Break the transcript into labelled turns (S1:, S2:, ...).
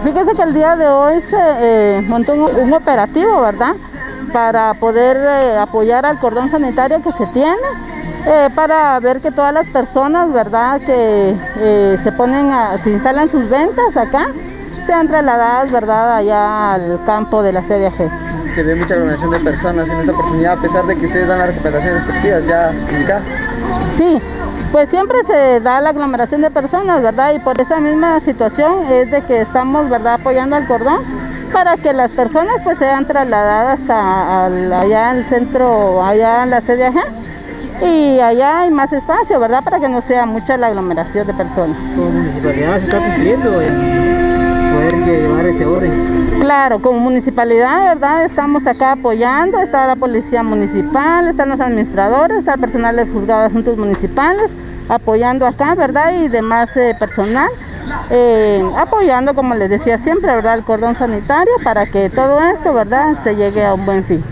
S1: fíjese que el día de hoy se montó un operativo, ¿verdad? Para poder apoyar al cordón sanitario que se tiene, para ver que todas las personas, ¿verdad?, que se instalan sus ventas acá, sean trasladadas, ¿verdad?, allá al campo de la CDAG.
S2: Se ve mucha aglomeración de personas en esta oportunidad, a pesar de que ustedes dan las recomendaciones respectivas ya indicadas.
S1: Sí, pues siempre se da la aglomeración de personas, ¿verdad? Y por esa misma situación es de que estamos, ¿verdad?, apoyando al cordón para que las personas pues sean trasladadas allá al centro, allá en la CDAG, y allá hay más espacio, ¿verdad?, para que no sea mucha la aglomeración de personas.
S3: ¿Como municipalidad se está cumpliendo en poder llevar este orden?
S1: Claro, como municipalidad, ¿verdad?, estamos acá apoyando, está la policía municipal, están los administradores, está el personal del juzgado de asuntos municipales, apoyando acá, ¿verdad?, y demás personal, apoyando, como les decía siempre, ¿verdad?, el cordón sanitario para que todo esto, ¿verdad?, se llegue a un buen fin.